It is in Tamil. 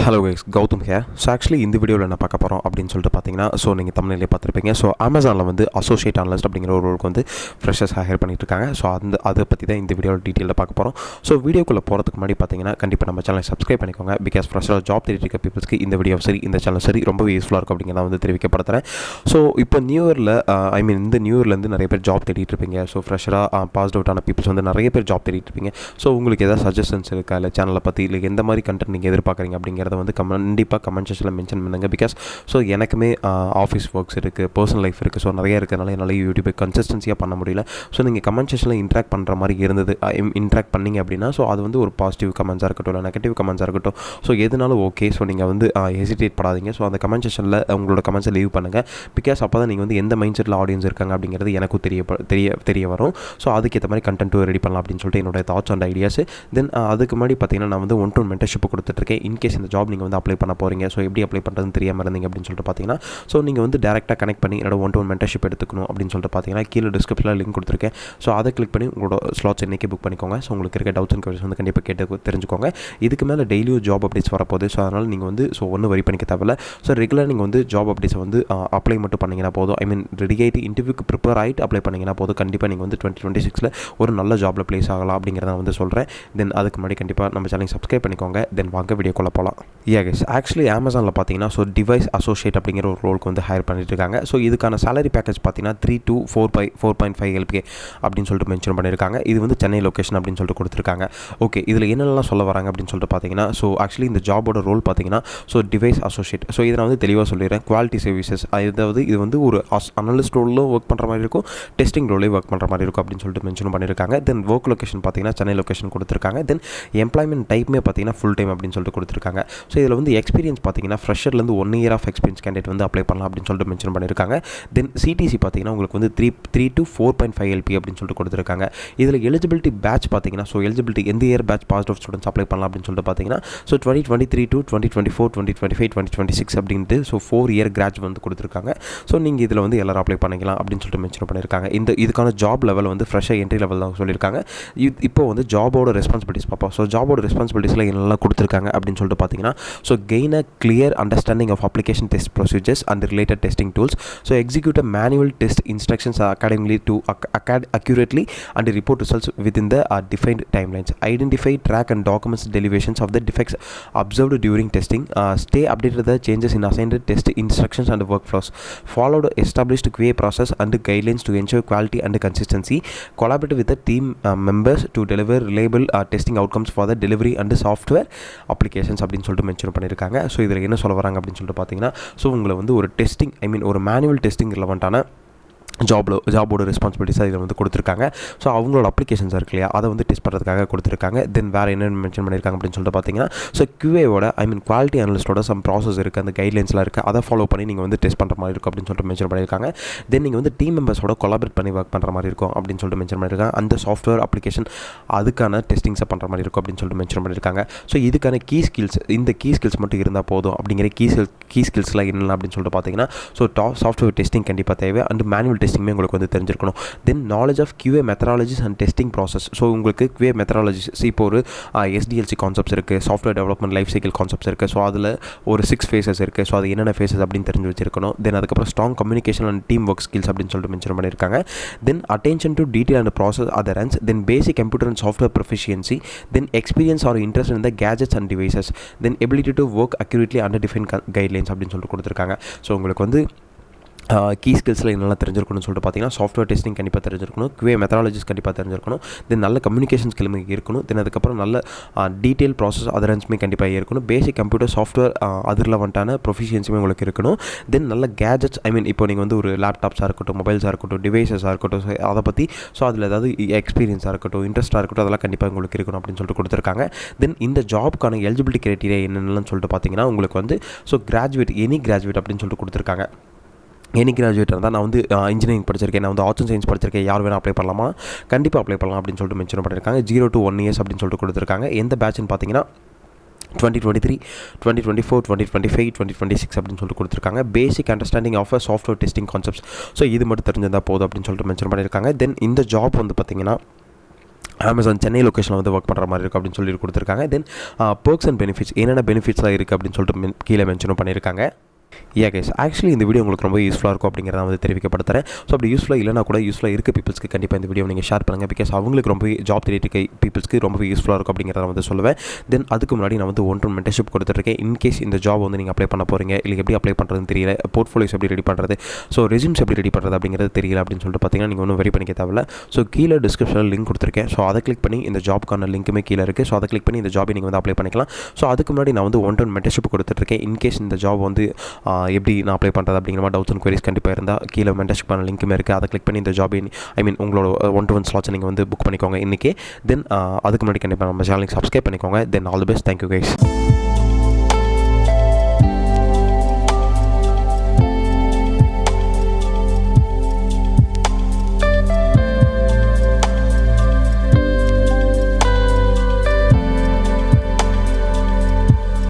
Hello guys, Gowtham here. So actually இந்த வீடியோவில் என்ன பார்க்க போகிறோம் அப்படின்னு சொல்லிட்டு பார்த்தீங்கன்னா நீங்கள் தமிழ்லேயே பார்த்துருப்பீங்க. அமேசானில் வந்து அசோசியேட் அனலிஸ்ட் அப்படிங்கிற ஒரு ரோலுக்கு வந்து ஃப்ரெஷர்ஸ் ஹையர் பண்ணிட்டு இருக்காங்க. அதை பற்றி தான் இந்த வீடியோவில் டீட்டெயிலில் பார்க்க போகிறோம். வீடியோக்குள்ளே போகிறதுக்கு முன்னாடி பார்த்தீங்கன்னா கண்டிப்பாக நம்ம சேனலை சப்ஸ்கிரைப் பண்ணிக்கோங்க. பிகாஸ் ஃப்ரெஷராக ஜாப் தேடிட்டு இருக்க பீப்புள்ஸ்க்கு இந்த வீடியோ சரி இந்த சேனல் சரி ரொம்ப யூஸ்ஃபுல்லாக இருக்கும் அப்படிங்கிறத வந்து தெரிவிக்கப்படுத்துகிறேன். இப்போ நியூ இயரில் இந்த நியூ இயர்லேருந்து நிறைய பேர் ஜாப் தேடிட்டு இருப்பீங்க. ஃப்ரெஷராக பாஸ்ட் அவுட் ஆன பீப்புள்ஸ் வந்து நிறைய பேர் ஜாப் தேடிட்டு இருப்பீங்க. உங்களுக்கு ஏதாவது சஜஷன்ஸ் இருக்கா இல்லை சேனலை பற்றி இல்லை எந்த மாதிரி கண்டென்ட் நீங்கள் எதிர்பார்க்குறீங்க அப்படிங்கிறத வந்து கண்டிப்பாக கமெண்ட் செக்ஷனில் மென்ஷன் பண்ணுங்கள். பிகாஸ் எனக்குமே ஆஃபீஸ் ஒர்க்ஸ் இருக்குது, பர்சனல் லைஃப் இருக்குது, நிறைய இருக்கிறதுனால என்னால் யூடியூப்பை கன்சிஸ்டன்சியாக பண்ண முடியல. நீங்கள் கமெண்ட் செக்ஷனில் இன்ட்ராக்ட் பண்ணுற மாதிரி இருந்தது, இன்ட்ராக்ட் பண்ணிங்க அப்படின்னா அது வந்து ஒரு பாசிட்டிவ் கமெண்ட்ஸாக இருக்கட்டும் இல்லை நெகட்டிவ் கமெண்ட்ஸாக இருக்கட்டும், எதுனாலும் ஓகே. நீங்கள் வந்து ஹெசிடேட் படாதீங்க. அந்த கமெண்ட் செக்ஷனில் உங்களோட கமெண்ட்ஸை லீவ் பண்ணுங்கள். பிகாஸ் அப்போ தான் நீங்கள் வந்து எந்த மைண்ட் செட்டில் ஆடியன்ஸ் இருக்காங்க அப்படிங்கிறது எனக்கும் தெரிய வரும். அதுக்கேற்ற மாதிரி கண்டென்ட்டும் ரெடி பண்ணலாம் அப்படின்னு சொல்லிட்டு என்னோட தாட்ஸ் அண்ட் ஐடியாஸ். தென் அதுக்கு முன்னாடி பார்த்தீங்கன்னா நான் வந்து 1-to-1 மென்டர்ஷிப் கொடுத்துட்ருக்கேன். இன்கேஸ் இந்த ஜாப் நீங்கள் வந்து அப்ளை பண்ண போகிறீங்க, எப்படி அப்ளை பண்ணுறதுன்னு தெரியாமல் இருந்தீங்க அப்படின்னு சொல்லிட்டு பார்த்தீங்கன்னா நீங்கள் வந்து டேரெக்டாக கனெக்ட் பண்ணி என்னோட 1-to-1 மென்டர்ஷிப் எடுத்துக்கணும் அப்படின்னு சொல்லிட்டு பார்த்தீங்கன்னா கீழே டிஸ்கிரிப்ஷனில் லிங்க் கொடுத்துருக்கேன். அதை கிளிக் பண்ணி உங்களோட ஸ்லாட்ஸ் இன்றைக்கி புக் பண்ணிக்கோங்க. உங்களுக்கு இருக்க டவுட்ஸ் அண்ட் குவரிஸ் வந்து கண்டிப்பாக கேட்டு தெரிஞ்சுக்கோங்க. இதுக்கு மேலே டெய்லியும் ஜாப் அப்டேட்ஸ் வரப்போகுது. அதனால் நீங்கள் வந்து ஒன்றும் வரி பண்ணிக்க தேவையில்ல. ரெகுலராக நீங்கள் வந்து ஜாப் அப்டேட்ஸை வந்து அப்ளை மட்டும் பண்ணிங்கன்னா போதும். ரெடி ஆகிட்டு இன்டர்வியூக்கு ப்ரிப்பேர் ஆகிட்டு அப்ளை பண்ணிங்கன்னா போதும். கண்டிப்பாக நீங்கள் வந்து 2026 ஒரு நல்ல ஜாபில் ப்ளேஸ் ஆகலாம் அப்படிங்கிறத வந்து சொல்கிறேன். தென் அதுக்கு முன்னாடி கண்டிப்பாக நம்ம சேனலை சப்ஸ்கிரைப் பண்ணிக்கோங்க. தென் வாங்க வீடியோக்குள்ளே போகலாம். ஆக்சுவலி அமேசானில் பார்த்தீங்கன்னா டிவைஸ் அசோசியேட் அப்படிங்கிற ஒரு ரோலுக்கு வந்து ஹையர் பண்ணிட்டு இருக்காங்க. இதுக்கான சேலரி பேக்கேஜ் பார்த்தீங்கன்னா 3 to 4.5 LPA அப்படின்னு சொல்லிட்டு மென்ஷன் பண்ணியிருக்காங்க. இது வந்து சென்னை லொக்கேஷன் அப்படின்னு சொல்லிட்டு கொடுத்துருக்காங்க. ஓகே, இதில் என்னெல்லாம் சொல்ல வராங்க அப்படின்னு சொல்லிட்டு பார்த்தீங்கன்னா ஆக்சுவலி இந்த ஜாபோட ரோல் பார்த்தீங்கன்னா டிவைஸ் அசோசியேட். இதை நான் வந்து தெளிவாக சொல்லிடுறேன். குவாலிட்டி சர்வீசஸ், அதாவது இது வந்து ஒரு அனலிஸ்ட் ரோலும் ஒர்க் பண்ணுற மாதிரி இருக்கும், டெஸ்டிங் ரோலையும் ஒர்க் பண்ணுற மாதிரி இருக்கும் அப்படின்னு சொல்லிட்டு மென்ஷன் பண்ணியிருக்காங்க. தென் ஒர்க் லொக்கேஷன் பார்த்தீங்கன்னா சென்னை லொக்கேஷன் கொடுத்துருக்காங்க. தென் எம்ப்ளாய்மெண்ட் டைப்புமே பார்த்தீங்கன்னா ஃபுல் டைம் அப்படின்னு சொல்லிட்டு கொடுத்துருக்காங்க. இதில் வந்து எக்ஸ்பீரியன்ஸ் பார்த்தீங்கன்னா ஃப்ரெஷர்லேருந்து 1 year ஆஃப் எக்ஸ்பீரியன்ஸ் கேண்டிடேட் வந்து அப்ளை பண்ணலாம் அப்படின்னு சொல்லிட்டு மென்ஷன் பண்ணியிருக்காங்க. தென் சிடிசி பார்த்தீங்கன்னா உங்களுக்கு வந்து 3 to 4.5 LP அப்படின்னு சொல்லிட்டு கொடுத்துருக்காங்க. இதில் எலிஜிபிலிட்டி பேட்ச் பார்த்தீங்கன்னா எலிஜிபிலிட்டி எந்த year batch passed of students apply பண்ணலாம் அப்படின்னு சொல்லிட்டு பார்த்தீங்கன்னா 2023 to 2024, 2025, 2026 அப்படின்ட்டு 4 year கிராஜ் வந்து கொடுத்துருக்காங்க. நீங்கள் இதில் வந்து எல்லாரும் அப்ளை பண்ணிக்கலாம் அப்படின்னு சொல்லிட்டு மென்ஷன் பண்ணியிருக்காங்க. இதுக்கான ஜாப் லெவல் வந்து ஃப்ரெஷ்ஷாக என்ட்ரி லெவல் தான் சொல்லியிருக்காங்க. இப்போ வந்து ஜாபோட ரெஸ்பான்சிபிலிட்டிஸ் பார்ப்போம். ஜாபோட ரெஸ்பான்சிபிலிட்டிஸில் என்னெல்லாம் கொடுத்துருக்காங்க அப்படின்னு சொல்லிட்டு பார்த்தீங்கன்னா gain a clear understanding of application test procedures and related testing tools. Execute a manual test instructions academically to accurately and report results within the defined timelines. Identify, track and documents derivations of the defects observed during testing. Stay updated with the changes in assigned test instructions and workflows. Follow the established QA process and guidelines to ensure quality and consistency. Collaborate with the team members to deliver reliable testing outcomes for the delivery and the software applications அப்படின்னு சொல்லிட்டு மென்ஷன் பண்ணியிருக்காங்க. இதில் என்ன சொல்ல வராங்க அப்படின்னு சொல்லிட்டு பார்த்தீங்கன்னா உங்களை வந்து ஒரு டெஸ்டிங் ஒரு மேனுவல் டெஸ்டிங் ரிலவெண்ட்டான ஜாபோட ரெஸ்பான்சிபிலிட்டிஸாக இதில் வந்து கொடுத்துருக்காங்க. அவங்களோட அப்ளிகேஷன்ஸ் இருக்கு இல்லையா, அதை வந்து டெஸ்ட் பண்ணுறதுக்காக கொடுத்துருக்காங்க. தென் வேறு என்னென்னு மென்ஷன் பண்ணியிருக்காங்க அப்படின்னு சொல்லிட்டு பார்த்தீங்கன்னா QAவோட குவாலிட்டி அனலிஸ்ட்டோட சம் ப்ராசஸ் இருக்குது, அந்த கைட்லைன்ஸ்லாம் இருக்குது, அதை ஃபாலோ பண்ணி நீங்கள் வந்து டெஸ்ட் பண்ணுற மாதிரி இருக்கும் அப்படின்னு சொல்லிட்டு மென்ஷன் பண்ணியிருக்காங்க. தென் நீங்கள் வந்து டீம் மெம்பர்ஸோட கொலாபரேட் பண்ணி ஒர்க் பண்ணுற மாதிரி இருக்கும் அப்படின்னு சொல்லிட்டு மென்ஷன் பண்ணியிருக்காங்க. அந்த சாஃப்ட்வேர் அப்ளிகேஷன் அதுக்கான டெஸ்டிங்ஸை பண்ணுற மாதிரி இருக்கும் அப்படின்னு சொல்லிட்டு மென்ஷன் பண்ணியிருக்காங்க. இதுக்கான கீ ஸ்கில்ஸ், இந்த கீ ஸ்கில்ஸ் மட்டும் இருந்தால் போதும் அப்படிங்கிற கீ ஸ்கில்ஸ்லாம் என்னென்ன அப்படின்னு சொல்லிட்டு பார்த்தீங்கன்னா சாஃப்ட்வேர் டெஸ்டிங் கண்டிப்பாக தேவை. அண்ட் மேனுவல் டெஸ்டிங்குமே உங்களுக்கு வந்து தெரிஞ்சிருக்கணும். Then knowledge of QA methodologies and testing process. உங்களுக்கு QA மெத்தடாலஜிஸ், இப்போ ஒரு SDLC கான்செப்ட்ஸ் இருக்குது, software development life cycle concepts இருக்குது. அதில் ஒரு 6 phases இருக்குது. அது என்னென்ன ஃபேஸஸ் அப்படின்னு தெரிஞ்சு வச்சிருக்கணும். தென் அதுக்கப்புறம் strong communication and team work skills அப்படின்னு சொல்லிட்டு மென்ஷன் பண்ணியிருக்காங்க. Then attention to detail and process adherence. Then basic computer and software proficiency. Then experience or interest in the gadgets and devices. Then ability to work accurately under define guidelines அப்படின்னு சொல்லிட்டு கொடுத்துருக்காங்க. உங்களுக்கு வந்து கீ ஸ்கில்ஸில் என்னெல்லாம் தெரிஞ்சிருக்கணும்னு சொல்லிட்டு பார்த்தீங்கன்னா சாஃப்ட்வேர் டெஸ்டிங் கண்டிப்பாக தெரிஞ்சிருக்கணும், QA மெத்தடாலஜிஸ் கண்டிப்பாக தெரிஞ்சிருக்கணும், தென் நல்ல கம்யூனிகேஷன் ஸ்கில் இருக்கணும், தென் அதுக்கப்புறம் நல்ல டீட்டெயில் ப்ராசஸ் அதரன்ஸுமே கண்டிப்பாக இருக்கணும், பேசிக் கம்ப்யூட்டர் சாஃப்ட்வேர் அதில் வந்துட்டான ப்ரொஃபிஷியன்ஸுமே உங்களுக்கு இருக்கணும். தென் நல்ல கேஜெட்ஸ், இப்போ நீங்கள் வந்து ஒரு லேப்டாப்ஸாக இருக்கட்டும், மொபைல்ஸாக இருக்கட்டும், டிவைசஸாக இருக்கட்டும், அதை பற்றி அதில் ஏதாவது எக்ஸ்பீரியன்ஸாக இருக்கட்டும், இன்ட்ரெஸ்ட்டாக இருக்கட்டும், அதெல்லாம் கண்டிப்பாக உங்களுக்கு இருக்கணும் அப்படின்னு சொல்லிட்டு கொடுத்துருக்காங்க. தென் இந்த ஜாப்க்கான எலிஜிபிலிட்டி கிரைட்டீரியா என்னென்னு சொல்லிட்டு பார்த்தீங்கன்னா உங்களுக்கு வந்து கிராஜுவேட், எனி கிராஜுவேட் அப்படின்னு சொல்லிட்டு கொடுத்துருக்காங்க. எனி கிராஜுவேட் இருந்தால் நான் வந்து இன்ஜினியரிங் படிச்சிருக்கேன், நான் வந்து ஆர்ட்ஸ் அண்ட் சயின்ஸ் படிச்சிருக்கேன், யார் வேணால் அப்ளை பண்ணலாமா? கண்டிப்பாக அப்ளை பண்ணலாம் அப்படின்னு சொல்லிட்டு மென்ஷன் பண்ணியிருக்காங்க. 0 to 1 years அப்படின்னு சொல்லிட்டு கொடுத்துருக்காங்க. எந்த பேட்ச்னு பார்த்தீங்கன்னா 2023, 2024, 2025, 2026 அப்படின்னு சொல்லிட்டு கொடுத்துருக்காங்க. Basic understanding of software testing concepts. இது மட்டும் தெரிஞ்சிருந்தால் போதும் அப்படின்னு சொல்லிட்டு மென்ஷன் பண்ணியிருக்காங்க. தென் இந்த ஜாப் வந்து பார்த்தீங்கன்னா அமேசான் சென்னை லொக்கேஷனில் வந்து ஒர்க் பண்ணுற மாதிரி இருக்குது அப்படின்னு சொல்லி கொடுத்துருக்காங்க. தென் பெர்க்ஸ் அண்ட் பெனிஃபிட்ஸ் என்னென்ன பெனிஃபிட்ஸ்லாம் இருக்குது அப்படின்னு சொல்லிட்டு கீழே மென்ஷனும் பண்ணியிருக்காங்க. கைஸ், ஆக்சுவலி இந்த வீடியோ உங்களுக்கு ரொம்ப யூஸ்ஃபுல்லாக இருக்கும் அப்படிங்கிறத வந்து தெரிவிக்கப்படுத்துறேன். ஸோ அப்படி யூஸ்ஃபுல்லாக இல்லைனா கூட யூஸ்ஃபுல்லாக இருக்க பீப்பிள்ஸ்க்கு கண்டிப்பாக இந்த வீடியோ நீங்கள் ஷேர் பண்ணுங்கள். பிகாஸ் அவங்களுக்கு ரொம்ப ஜாப் தேடிட்டு பீப்பிள்ஸ்க்கு ரொம்ப யூஸ்ஃபுல்லாக இருக்கும் அப்படிங்கிறத வந்து சொல்லுவேன். தென் அதுக்கு முன்னாடி நான் வந்து 1-to-1 மென்டர்ஷிப் கொடுத்துருக்கேன். இன்கேஸ் இந்த ஜாப் வந்து நீங்கள் அப்ளை பண்ண போகிறீங்க, இல்லை எப்படி அப்ளை பண்ணுறதுன்னு தெரியல, போர்ட்ஃபோலியோஸ் எப்படி ரெடி பண்ணுறது, ஸோ ரெஸ்யூம்ஸ் எப்படி ரெடி பண்ணுறது அப்படிங்கிறது தெரியல அப்படின்னு சொல்லிட்டு பார்த்தீங்கன்னா நீங்கள் ஒன்றும் வெரி பண்ணிக்க தேவையில்ல. ஸோ கீழே டிஸ்கிரிப்ஷனில் லிங்க் கொடுத்துருக்கேன். ஸோ அதை கிளிக் பண்ணி இந்த ஜாப்க்கான லிங்க்குமே கீழே இருக்குது. ஸோ அதை கிளிக் பண்ணி இந்த ஜாபை நீங்கள் வந்து அப்ளை பண்ணிக்கலாம். ஸோ அதுக்கு முன்னாடி நான் வந்து 1-to-1 மென்டர்ஷிப் கொடுத்துட்ருக்கேன். இன்கேஸ் இந்த ஜாப் வந்து எப்படி நான் அப்ளை பண்ணுறது அப்படிங்கிற மாதிரி டவுட்ஸ் அண்ட் குவரிஸ் கண்டிப்பாக இருந்தால் கீழே மென்டர்ஷிப் பண்ண லிங்க்குமே இருக்குது. அதை கிளிக் பண்ணி இந்த ஜாப் உங்களோட 1-to-1 ஸ்லாட்ஸை நீங்கள் வந்து புக் பண்ணிக்கோங்க இன்றைக்கி. தென் அதுக்கு முன்னாடி கண்டிப்பாக நம்ம சேனலுக்கு சப்ஸ்கிரைப் பண்ணிக்கோங்க. Then all the best. Thank you guys.